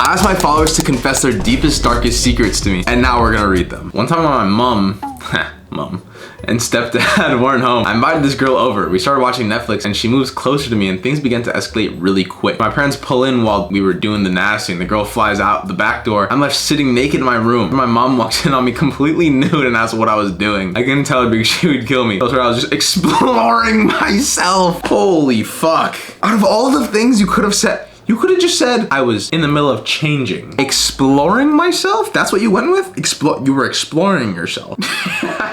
I asked my followers to confess their deepest, darkest secrets to me, and now we're gonna read them. One time when my mom and stepdad weren't home, I invited this girl over. We started watching Netflix and she moves closer to me and things began to escalate really quick. My parents pull in while we were doing the nasty and the girl flies out the back door. I'm left sitting naked in my room. My mom walks in on me completely nude and asked what I was doing. I couldn't tell her because she would kill me. I told her I was just exploring myself. Holy fuck. Out of all the things you could have said, you could have just said, I was in the middle of changing. Exploring myself? That's what you went with? You were exploring yourself.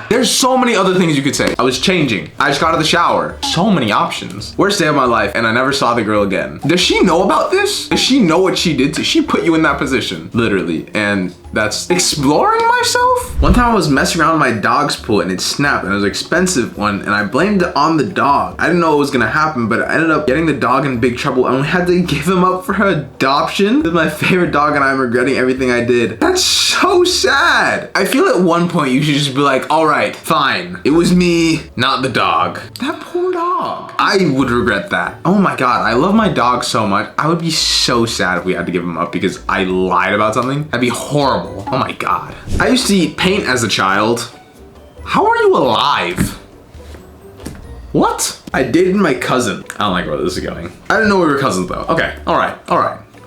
There's so many other things you could say. I was changing. I just got out of the shower. So many options. Worst day of my life, and I never saw the girl again. Does she know about this? Does she know what she did to? She put you in that position, literally. And that's exploring myself? One time I was messing around with my dog's pool and it snapped and it was an expensive one and I blamed it on the dog. I didn't know what was gonna happen, but I ended up getting the dog in big trouble and we had to give him up for adoption. This is my favorite dog and I'm regretting everything I did. That's so sad. I feel at one point you should just be like, all right, fine. It was me, not the dog. That poor dog. I would regret that. Oh my God, I love my dog so much. I would be so sad if we had to give him up because I lied about something. That'd be horrible. Oh my God. I used to eat paint as a child. How are you alive? What? I dated my cousin. I don't like where this is going. I didn't know we were cousins though. Okay, all right.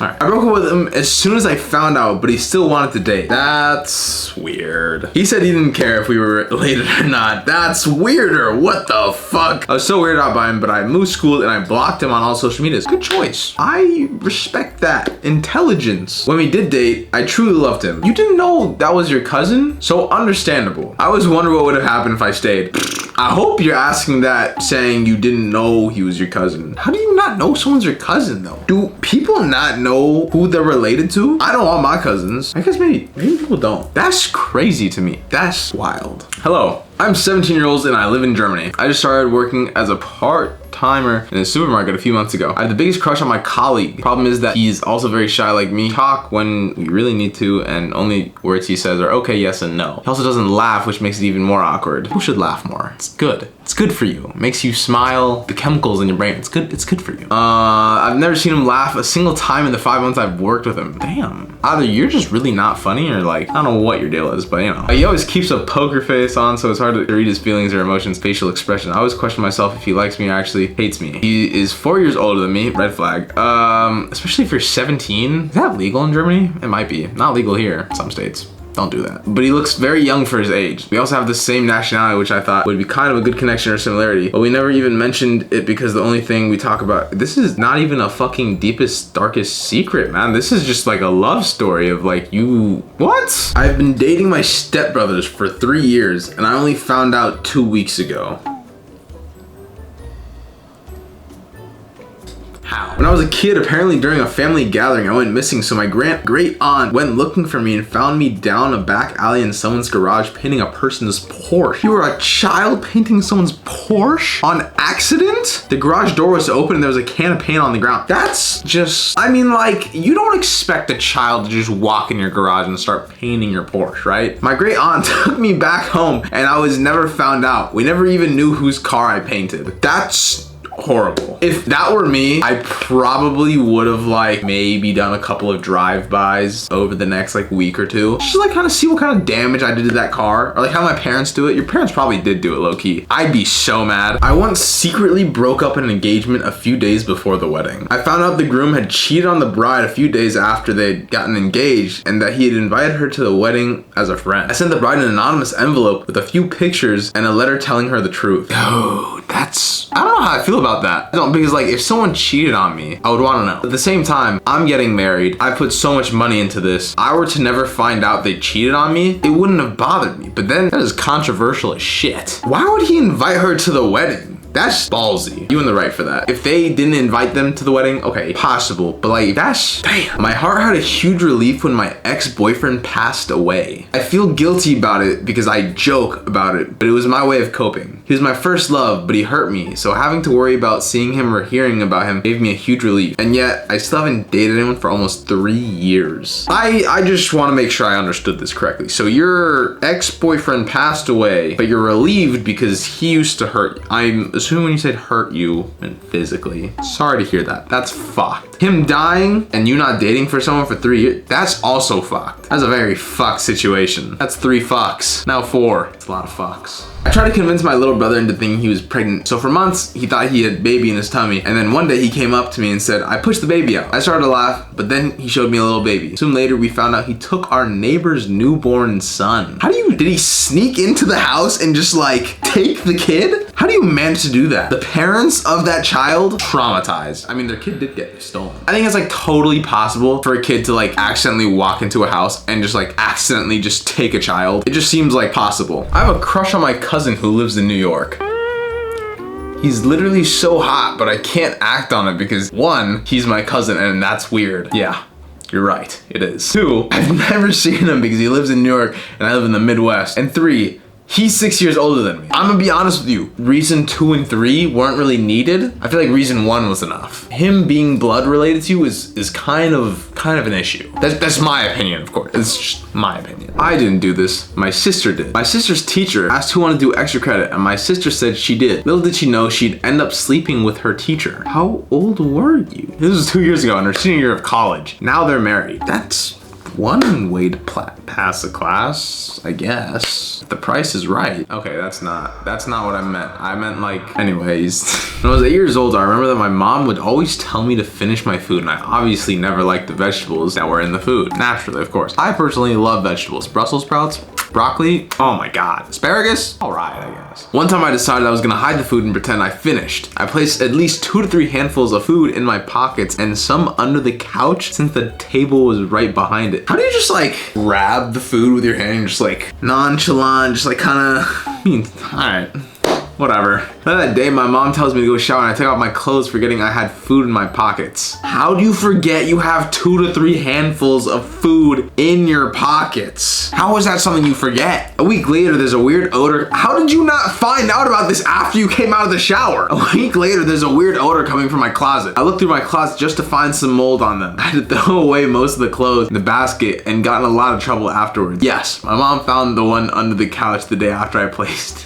I broke up with him as soon as I found out, but he still wanted to date. That's weird. He said he didn't care if we were related or not. That's weirder. What the fuck? I was so weirded out by him, but I moved school and I blocked him on all social medias. Good choice. I respect that. Intelligence. When we did date, I truly loved him. You didn't know that was your cousin? So understandable. I always wondered what would have happened if I stayed. I hope you're asking that saying you didn't know he was your cousin. How do you not know someone's your cousin though? Do people not know who they're related to? I know all my cousins. I guess maybe people don't. That's crazy to me. That's wild. Hello, I'm 17 years old and I live in Germany. I just started working as a part-timer in a supermarket a few months ago. I have the biggest crush on my colleague. Problem is that he's also very shy like me. Talk when we really need to and only words he says are okay, yes, and no. He also doesn't laugh, which makes it even more awkward. Who should laugh more? It's good. It's good for you. It makes you smile. The chemicals in your brain. It's good for you. I've never seen him laugh a single time in the 5 months I've worked with him. Damn. Either you're just really not funny or like, I don't know what your deal is, but you know. He always keeps a poker face on, so it's hard to read his feelings or emotions, facial expression. I always question myself if he likes me or actually hates me. He is 4 years older than me. Red flag. Especially if you're 17. Is that legal in Germany? It might be. Not legal here. Some states. Don't do that. But he looks very young for his age. We also have the same nationality, which I thought would be kind of a good connection or similarity. But we never even mentioned it because the only thing we talk about, this is not even a fucking deepest, darkest secret, man. This is just like a love story of like you, what? I've been dating my stepbrothers for 3 years and I only found out 2 weeks ago. How? When I was a kid, apparently during a family gathering, I went missing, so my great aunt went looking for me and found me down a back alley in someone's garage painting a person's Porsche. You were a child painting someone's Porsche on accident? The garage door was open and there was a can of paint on the ground. That's just, I mean, like, you don't expect a child to just walk in your garage and start painting your Porsche, right? My great aunt took me back home and I was never found out. We never even knew whose car I painted. That's horrible. If that were me, I probably would have like maybe done a couple of drive-bys over the next like week or two. Just like kind of see what kind of damage I did to that car or like how my parents do it. Your parents probably did do it low-key. I'd be so mad. I once secretly broke up an engagement a few days before the wedding. I found out the groom had cheated on the bride a few days after they'd gotten engaged and that he had invited her to the wedding as a friend. I sent the bride an anonymous envelope with a few pictures and a letter telling her the truth. Oh, that's, I don't know how I feel about that. Because like if someone cheated on me, I would want to know. At the same time, I'm getting married. I put so much money into this. I were to never find out they cheated on me, it wouldn't have bothered me. But then that is controversial as shit. Why would he invite her to the wedding? That's ballsy. You in the right for that. If they didn't invite them to the wedding, okay, possible. But like, that's, damn. My heart had a huge relief when my ex-boyfriend passed away. I feel guilty about it because I joke about it, but it was my way of coping. He was my first love, but he hurt me. So having to worry about seeing him or hearing about him gave me a huge relief. And yet, I still haven't dated anyone for almost 3 years. I just want to make sure I understood this correctly. So your ex-boyfriend passed away, but you're relieved because he used to hurt you. I'm assuming when you said hurt you and physically. Sorry to hear that. That's fucked. Him dying and you not dating for someone for 3 years, that's also fucked. That's a very fucked situation. That's 3 fucks. Now 4. It's a lot of fucks. I tried to convince my little brother into thinking he was pregnant. So for months, he thought he had a baby in his tummy. And then one day he came up to me and said, I pushed the baby out. I started to laugh, but then he showed me a little baby. Soon later, we found out he took our neighbor's newborn son. Did he sneak into the house and just like take the kid? How do you manage to do that? The parents of that child, traumatized. I mean, their kid did get stolen. I think it's like totally possible for a kid to like accidentally walk into a house and just like accidentally just take a child. It just seems like possible. I have a crush on my cousin who lives in New York. He's literally so hot, but I can't act on it because 1, he's my cousin and that's weird. Yeah. You're right, it is. 2, I've never seen him because he lives in New York and I live in the Midwest. And 3, he's 6 years older than me. I'm gonna be honest with you. Reason 2 and 3 weren't really needed. I feel like reason 1 was enough. Him being blood related to you is kind of an issue. That's my opinion, of course. It's just my opinion. I didn't do this. My sister did. My sister's teacher asked who wanted to do extra credit, and my sister said she did. Little did she know she'd end up sleeping with her teacher. How old were you? This was 2 years ago in her senior year of college. Now they're married. That's one way to pass a class, I guess. If the price is right. Okay, that's not what I meant. I meant like, anyways. When I was 8 years old, I remember that my mom would always tell me to finish my food, and I obviously never liked the vegetables that were in the food. Naturally, of course. I personally love vegetables. Brussels sprouts, broccoli, oh my God. Asparagus, all right, I guess. One time I decided I was gonna hide the food and pretend I finished. I placed at least 2 to 3 handfuls of food in my pockets and some under the couch since the table was right behind it. How do you just like grab the food with your hand and just like nonchalant, just like kinda, I mean, all right. Whatever. That day, my mom tells me to go shower and I took out my clothes forgetting I had food in my pockets. How do you forget you have 2 to 3 handfuls of food in your pockets? How is that something you forget? A week later, there's a weird odor. How did you not find out about this after you came out of the shower? A week later, there's a weird odor coming from my closet. I looked through my closet just to find some mold on them. I had to throw away most of the clothes in the basket and got in a lot of trouble afterwards. Yes, my mom found the one under the couch the day after I placed.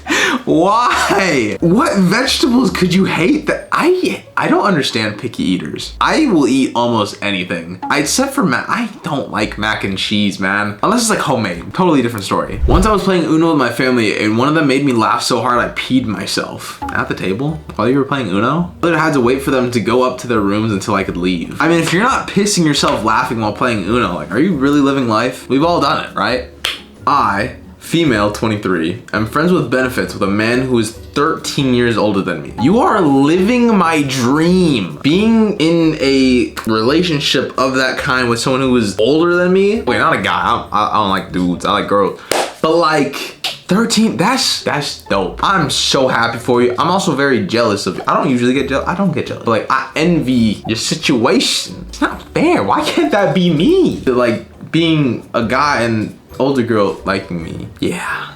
Why? What vegetables could you hate that I don't understand picky eaters. I will eat almost anything. Except for I don't like mac and cheese, man. Unless it's like homemade. Totally different story. Once I was playing Uno with my family and one of them made me laugh so hard I peed myself. At the table? While you were playing Uno? I had to wait for them to go up to their rooms until I could leave. I mean, if you're not pissing yourself laughing while playing Uno, like, are you really living life? We've all done it, right? Female, 23. I'm friends with benefits with a man who is 13 years older than me. You are living my dream. Being in a relationship of that kind with someone who is older than me. Wait, not a guy. I don't like dudes. I like girls. But like 13, that's dope. I'm so happy for you. I'm also very jealous of you. I don't usually get jealous. I don't get jealous. But like, I envy your situation. It's not fair. Why can't that be me? Like being a guy and older girl liking me. Yeah.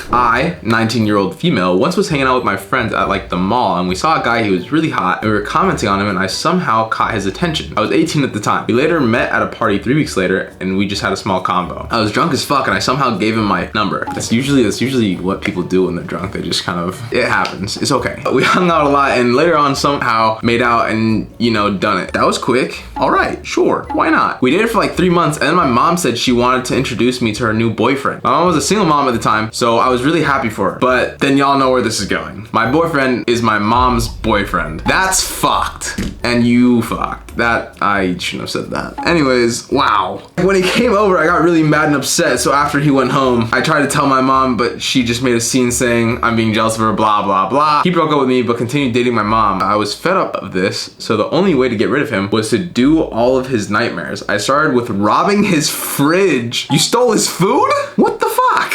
I, 19-year-old female, once was hanging out with my friends at like the mall and we saw a guy who was really hot and we were commenting on him and I somehow caught his attention. I was 18 at the time. We later met at a party 3 weeks later and we just had a small combo. I was drunk as fuck and I somehow gave him my number. That's usually what people do when they're drunk. They just kind of, it happens. It's okay. We hung out a lot and later on somehow made out and, you know, done it. That was quick. All right, sure. Why not? We dated for like 3 months and then my mom said she wanted to introduce me to her new boyfriend. My mom was a single mom at the time, so I was really happy for her. But then y'all know where this is going. My boyfriend is my mom's boyfriend. That's fucked. And you fucked. That, I shouldn't have said that. Anyways, wow. When he came over, I got really mad and upset. So after he went home, I tried to tell my mom, but she just made a scene saying I'm being jealous of her, blah, blah, blah. He broke up with me, but continued dating my mom. I was fed up of this. So the only way to get rid of him was to do all of his nightmares. I started with robbing his fridge. You stole his food? What the fuck?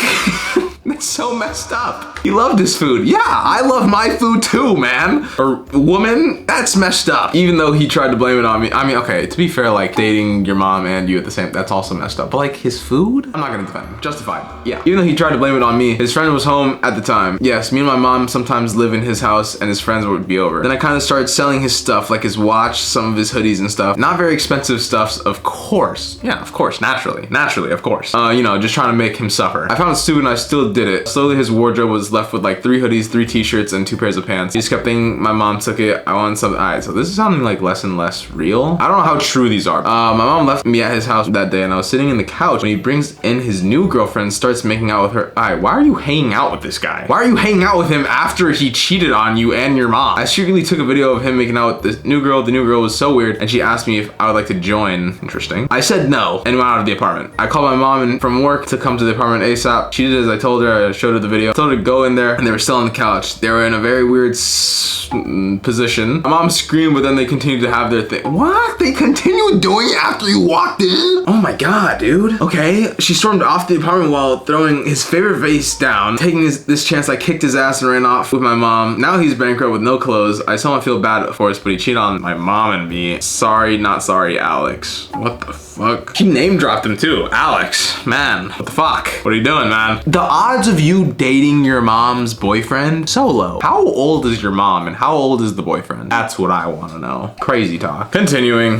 That's so messed up. He loved his food. Yeah, I love my food too, man. Or woman, that's messed up. Even though he tried to blame it on me. I mean, okay, to be fair, like dating your mom and you at the same, that's also messed up. But like his food? I'm not gonna defend him. Justified. Yeah. Even though he tried to blame it on me, his friend was home at the time. Yes, me and my mom sometimes live in his house and his friends would be over. Then I kind of started selling his stuff, like his watch, some of his hoodies and stuff. Not very expensive stuff, of course. Yeah, of course, naturally, of course. You know, just trying to make him suffer. I found it stupid and I still did it. Slowly his wardrobe was left with like 3 hoodies, 3 t-shirts, and 2 pairs of pants. He just kept thinking my mom took it. I want something. Alright, so this is sounding like less and less real. I don't know how true these are. My mom left me at his house that day and I was sitting in the couch when he brings in his new girlfriend, starts making out with her. Alright, why are you hanging out with this guy? Why are you hanging out with him after he cheated on you and your mom? I secretly took a video of him making out with this new girl. The new girl was so weird and she asked me if I would like to join. Interesting. I said no and went out of the apartment. I called my mom from work to come to the apartment ASAP. She did as I told her. I showed her the video. I told her to go in there and they were still on the couch. They were in a very weird position. My mom screamed, but then they continued to have their thing. What? They continued doing it after you walked in? Oh my god, dude. Okay. She stormed off the apartment while throwing his favorite vase down. Taking this chance, I kicked his ass and ran off with my mom. Now he's bankrupt with no clothes. I still don't feel bad, of course, but he cheated on my mom and me. Sorry, not sorry, Alex. What the fuck? She name dropped him too. Alex, man, what the fuck? What are you doing, man? The odds of you dating your mom's boyfriend, so low. How old is your mom and how old is the boyfriend? That's what I want to know. Crazy talk. Continuing.